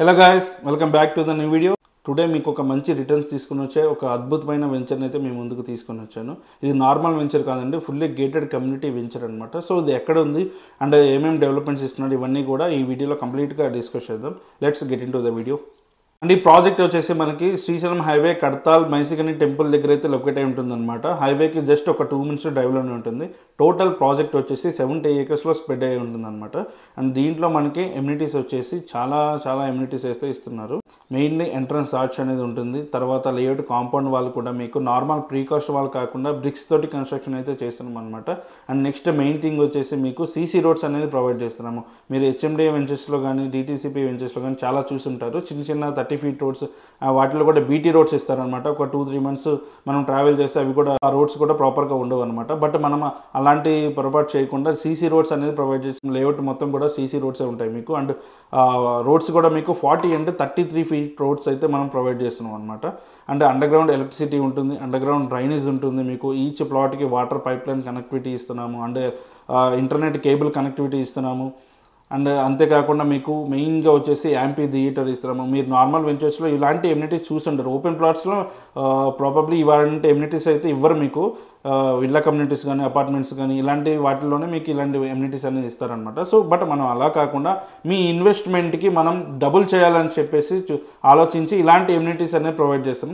Hello guys, welcome back to the new video. Today మీకు ఒక మంచి రిటర్న్స్ తీసుకొని వచ్చే ఒక అద్భుతమైన వెంచర్ని అయితే మేము ముందుకు తీసుకొని వచ్చాను. ఇది నార్మల్ వెంచర్ కాదండి, ఫుల్లీ గేటెడ్ కమ్యూనిటీ వెంచర్ అనమాట. సో ఇది ఎక్కడ ఉంది అండ్ ఏమేమి డెవలప్మెంట్స్ ఇస్తున్నాడు ఇవన్నీ కూడా ఈ వీడియోలో కంప్లీట్గా డిస్కస్ చేద్దాం. Let's get in to the video. And ఈ ప్రాజెక్ట్ వచ్చేసి మనకి శ్రీశైలం హైవే కడతాల్ మైసికని టెంపుల్ దగ్గర అయితే లొకేట్ అయి ఉంటుంది అనమాట. హైవేకి జస్ట్ ఒక 2 minutes డ్రైవ్లోనే ఉంటుంది. టోటల్ ప్రాజెక్ట్ వచ్చేసి 70 acresలో స్ప్రెడ్ అయి ఉంటుంది అనమాట. అండ్ దీంట్లో మనకి ఎమ్యూనిటీస్ వచ్చేసి చాలా ఎమ్యూనిటీస్ అయితే ఇస్తున్నారు. మెయిన్లీ ఎంట్రన్స్ ఆర్చ్ అనేది ఉంటుంది. తర్వాత లేఅవుట్ కాంపౌండ్ వాళ్ళు కూడా మీకు నార్మల్ ప్రీకాస్ట్ వాళ్ళు కాకుండా బ్రిక్స్ తోటి కన్స్ట్రక్షన్ అయితే చేస్తున్నాం అనమాట. అండ్ నెక్స్ట్ మెయిన్ థింగ్ వచ్చేసి మీకు సీసీ రోడ్స్ అనేది ప్రొవైడ్ చేస్తున్నాము. మీరు హెచ్ఎండిఏ వెంచర్స్లో కానీ డిటీసీపీ వెంచర్స్లో కానీ చాలా చూసుంటారు. చిన్న 30 feet రోడ్స్, వాటిలో కూడా బీటీ రోడ్స్ ఇస్తారనమాట. ఒక 2-3 months మనం ట్రావెల్ చేస్తే అవి కూడా ఆ రోడ్స్ కూడా ప్రాపర్గా ఉండవు అనమాట. బట్ మనం అలాంటి పొరపాటు చేయకుండా సీసీ రోడ్స్ అనేది ప్రొవైడ్ చేస్తాం. లేఅవుట్ మొత్తం కూడా సీసీ రోడ్సే ఉంటాయి మీకు. అండ్ రోడ్స్ కూడా మీకు 40 and 33 feet రోడ్స్ అయితే మనం ప్రొవైడ్ చేస్తున్నాం అనమాట. అండ్ అండర్ గ్రౌండ్ ఎలక్ట్రిసిటీ ఉంటుంది, అండర్ గ్రౌండ్ డ్రైనేజ్ ఉంటుంది మీకు. ఈచ్ ప్లాట్కి వాటర్ పైప్ లైన్ కనెక్టివిటీ ఇస్తున్నాము, అండ్ ఇంటర్నెట్ కేబుల్ కనెక్టివిటీ ఇస్తున్నాము. అండ్ అంతేకాకుండా మీకు మెయిన్గా వచ్చేసి యాంపీ థియేటర్ ఇస్తున్నాము. మీరు నార్మల్ వెంచర్స్లో ఇలాంటి ఎమ్యూనిటీస్ చూసుంటారు. ఓపెన్ ప్లాట్స్లో ప్రాబబ్లీ ఇలాంటి ఎమ్యూనిటీస్ అయితే ఇవ్వరు మీకు. విల్లా కమ్యూనిటీస్ కానీ అపార్ట్మెంట్స్ కానీ ఇలాంటి వాటిల్లోనే మీకు ఇలాంటి ఎమ్యూనిటీస్ అనేది ఇస్తారనమాట. సో బట్ మనం అలా కాకుండా మీ ఇన్వెస్ట్మెంట్కి మనం డబుల్ చేయాలని చెప్పేసి ఆలోచించి ఇలాంటి ఎమ్యూనిటీస్ అనేది ప్రొవైడ్ చేస్తాం.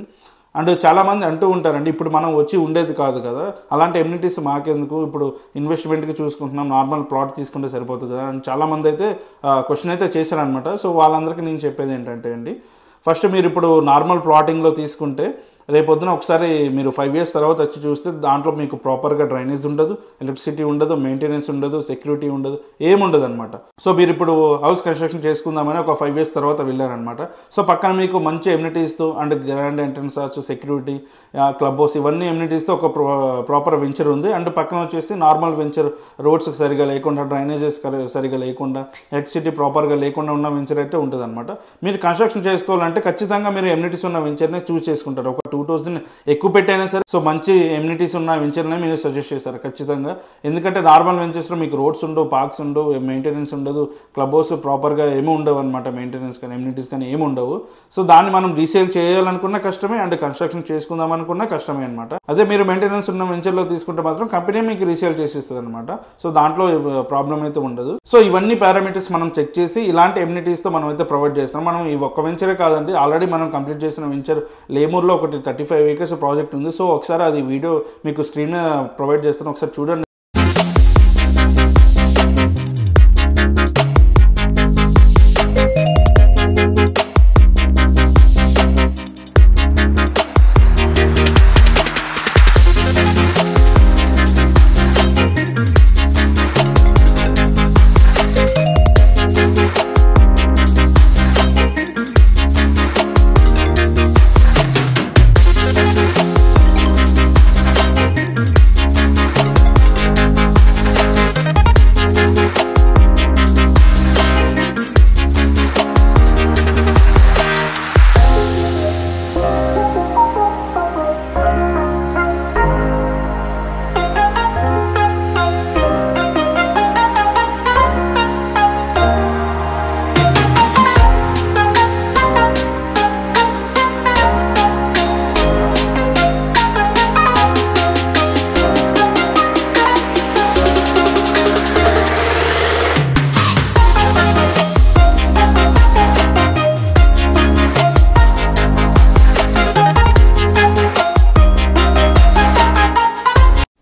అండ్ చాలామంది అంటూ ఉంటారండి, ఇప్పుడు మనం వచ్చి ఉండేది కాదు కదా, అలాంటి ఎమ్యూనిటీస్ మాకెందుకు, ఇప్పుడు ఇన్వెస్ట్మెంట్కి చూసుకుంటున్నాం, నార్మల్ ప్లాట్ తీసుకుంటే సరిపోతుంది కదా అని చాలామంది అయితే క్వశ్చన్ అయితే చేశారనమాట. సో వాళ్ళందరికీ నేను చెప్పేది ఏంటంటే అండి, ఫస్ట్ మీరు ఇప్పుడు నార్మల్ ప్లాటింగ్లో తీసుకుంటే రేపొద్దున ఒకసారి మీరు 5 years తర్వాత వచ్చి చూస్తే దాంట్లో మీకు ప్రాపర్గా డ్రైనేజ్ ఉండదు, ఎలక్ట్రిసిటీ ఉండదు, మెయింటెనెన్స్ ఉండదు, సెక్యూరిటీ ఉండదు, ఏముండదు అనమాట. సో మీరు ఇప్పుడు హౌస్ కన్స్ట్రక్షన్ చేసుకుందామని ఒక 5 years తర్వాత వెళ్ళారనమాట. సో పక్కన మీకు మంచి ఎమ్యూనిటీస్తో and grand entrance arch, security, clubhouse ఇవన్నీ ఎమ్యూనిటీస్తో ఒక ప్రాపర్ వెంచర్ ఉంది. అండ్ పక్కన వచ్చేసి నార్మల్ వెంచర్ రోడ్స్ సరిగా లేకుండా, డ్రైనేజెస్ సరిగా లేకుండా, ఎలక్ట్రిసిటీ ప్రాపర్గా లేకుండా ఉన్న వెంచర్ అయితే ఉంటుంది అనమాట. మీరు కన్స్ట్రక్షన్ చేసుకోవాలంటే ఖచ్చితంగా మీరు ఎమ్యూనిటీస్ ఉన్న వెంచర్నే చూస్ చేసుకుంటారు. ఒక 2,000 ఎక్కువ పెట్టైనా సరే సో మంచి ఎమ్యూనిటీస్ ఉన్న వెంచర్నే మీరు సజెస్ట్ చేస్తారు ఖచ్చితంగా. ఎందుకంటే నార్మల్ వెంచర్స్లో మీకు రోడ్స్ ఉండవు, పార్క్స్ ఉండవు, మెయింటెనెన్స్ ఉండదు, క్లబ్ హౌస్ ప్రాపర్గా ఏమీ ఉండవు అనమాట. మెయింటెనెన్స్ కానీ ఎమ్యూనిటీస్ కానీ ఏమి ఉండవు. సో దాన్ని మనం రీసేల్ చేయాలనుకున్న కష్టమే, అండ్ కన్స్ట్రక్షన్ చేసుకుందాం అనుకున్న కష్టమే అనమాట. అదే మీరు మెయింటెనెన్స్ ఉన్న వెంచర్లో తీసుకుంటే మాత్రం కంపెనీ మీకు రీసేల్ చేసేస్తుంది అనమాట. సో దాంట్లో ప్రాబ్లం అయితే ఉండదు. సో ఇవన్నీ పారామీటర్స్ మనం చెక్ చేసి ఇలాంటి ఎమ్యూనిటీస్తో మనం అయితే ప్రొవైడ్ చేస్తాం. మనం ఈ ఒక్క వెంచరే కాదండి, ఆల్రెడీ మనం కంప్లీట్ చేసిన వెంచర్ లేమూర్లో ఒకటి 35 acres ప్రాజెక్ట్ ఉంది. సో ఒకసారి అది వీడియో మీకు స్క్రీన్ మీద ప్రొవైడ్ చేస్తాను, ఒకసారి చూడండి.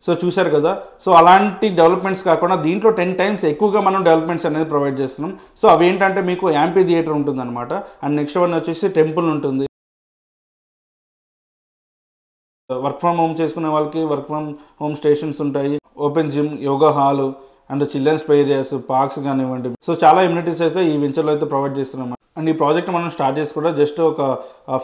సో చూశారు కదా. సో అలాంటి డెవలప్మెంట్స్ కాకుండా దీంట్లో 10 times ఎక్కువగా మనం డెవలప్మెంట్స్ అనేది ప్రొవైడ్ చేస్తున్నాం. సో అవి ఏంటంటే మీకు యాంపీ థియేటర్ ఉంటుంది అనమాట. అండ్ నెక్స్ట్ వన్ వచ్చేసి టెంపుల్ ఉంటుంది. వర్క్ ఫ్రమ్ హోమ్ చేసుకునే వాళ్ళకి వర్క్ ఫ్రమ్ హోమ్ స్టేషన్స్ ఉంటాయి, open gym, yoga hall and children's play areas, parks కానివ్వండి. సో చాలా ఎమ్యూనిటీస్ అయితే ఈ వెంచర్లో అయితే ప్రొవైడ్ చేస్తున్నాం. అండ్ ఈ ప్రాజెక్ట్ మనం స్టార్ట్ చేసి కూడా జస్ట్ ఒక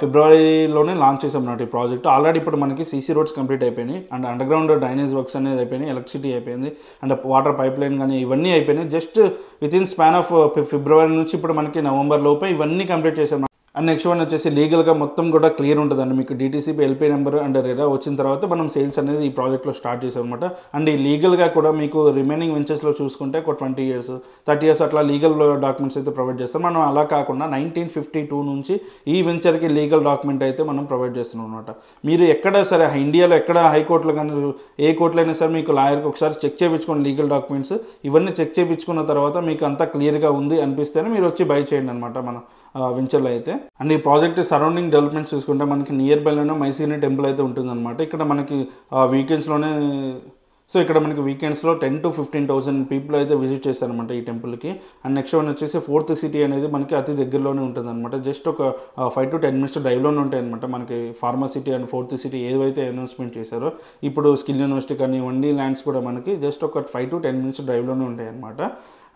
ఫిబ్రవరిలోనే లాంచ్ చేసాం అన్నమాట. ఈ ప్రాజెక్ట్ ఆల్రెడీ ఇప్పుడు మనకి సీసీ రోడ్స్ కంప్లీట్ అయిపోయినాయి, and underground drainage works అనేది అయిపోయినాయి, ఎలక్ట్రిసిటీ అయిపోయింది, అండ్ వాటర్ పైప్ లైన్ కానీ ఇవన్నీ అయిపోయినాయి. Just with in span of February నుంచి ఇప్పుడు మనకి నవంబర్ లోపే ఇవన్నీ కంప్లీట్ చేసాం. అండ్ నెక్స్ట్ వన్ వచ్చేసి లీగల్గా మొత్తం కూడా క్లియర్ ఉంటుందండి. మీకు DTCP LP number and RERA వచ్చిన తర్వాత మనం సేల్స్ అనేది ఈ ప్రాజెక్ట్లో స్టార్ట్ చేసాం అనమాట. అండ్ ఈ లీగల్గా కూడా మీకు రిమైనింగ్ వెంచర్స్లో చూసుకుంటే ఒక 20 years 30 years అట్లా లీగల్ డాక్యుమెంట్స్ అయితే ప్రొవైడ్ చేస్తాం. మనం అలా కాకుండా 1952 నుంచి ఈ వెంచర్కి లీగల్ డాక్యుమెంట్ అయితే మనం ప్రొవైడ్ చేస్తున్నాం అనమాట. మీరు ఎక్కడ సరే ఇండియాలో ఎక్కడ హైకోర్టులో కానీ ఏ కోర్టులో అయినా సరే మీకు లాయర్కి ఒకసారి చెక్ చేయించుకోండి లీగల్ డాక్యుమెంట్స్. ఇవన్నీ చెక్ చేయించుకున్న తర్వాత మీకు అంతా క్లియర్గా ఉంది అనిపిస్తేనే మీరు వచ్చి బై చేయండి అనమాట మన వెంచర్లో అయితే. అండ్ ఈ ప్రాజెక్ట్ సరౌండింగ్ డెవలప్మెంట్స్ చూసుకుంటే మనకి నియర్ బైలోనే మైసీని టెంపుల్ అయితే ఉంటుందన్నమాట. ఇక్కడ మనకి వీకెండ్స్లోనే ఇక్కడ మనకి వీకెండ్స్లో 10 to 15,000 పీపుల్ అయితే విజిట్ చేస్తారనమాట ఈ టెంపుల్కి. అండ్ నెక్స్ట్ వన్ వచ్చేసి 4th సిటీ అనేది మనకి అతి దగ్గరలోనే ఉంటుంది అనమాట. జస్ట్ ఒక 5 to 10 minutes డ్రైవ్లోనే ఉంటాయి అనమాట. మనకి pharma city and 4th city ఏవైతే అనౌన్స్మెంట్ చేశారో ఇప్పుడు స్కిల్ యూనివర్సిటీ కానీ ఇవన్నీ ల్యాండ్స్ కూడా మనకి జస్ట్ ఒక 5 to 10 minutes డ్రైవ్లోనే ఉంటాయి అనమాట.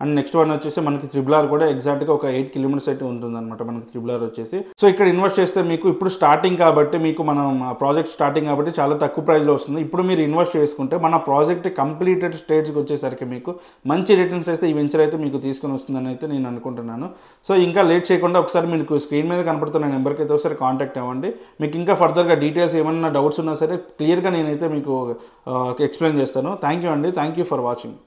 అండ్ నెక్స్ట్ వన్ వచ్చేసి మనకి త్రిబుల్ కూడా ఎగ్జాక్ట్గా ఒక 8 kilometers అయితే ఉంటుందన్నమాట మనకి త్రిబుల్ వచ్చేసి. సో ఇక్కడ ఇన్వెస్ట్ చేస్తే మీకు ఇప్పుడు స్టార్టింగ్ కాబట్టి మీకు మనం ప్రాజెక్ట్ స్టార్టింగ్ కాబట్టి చాలా తక్కువ ప్రైస్లో వస్తుంది. ఇప్పుడు మీరు ఇన్వెస్ట్ చేసుకుంటే మన ప్రాజెక్ట్ కంప్లీటెడ్ స్టేజ్కి వచ్చేసరికి మీకు మంచి రిటర్న్స్ అయితే ఈ వెంచర్ అయితే మీకు తీసుకొని వస్తుందని అయితే నేను అనుకుంటున్నాను. సో ఇంకా లేట్ చేయకుండా ఒకసారి మీకు స్క్రీన్ మీద కనపడుతున్న నెంబర్కి అయితే ఒకసారి కాంటాక్ట్ అవ్వండి. మీకు ఇంకా ఫర్దర్గా డీటెయిల్స్ ఏమైనా డౌట్స్ ఉన్నా సరే క్లియర్గా నేనైతే మీకు ఎక్స్ప్లెయిన్ చేస్తాను. థ్యాంక్ యూ అండి. Thank you for watching.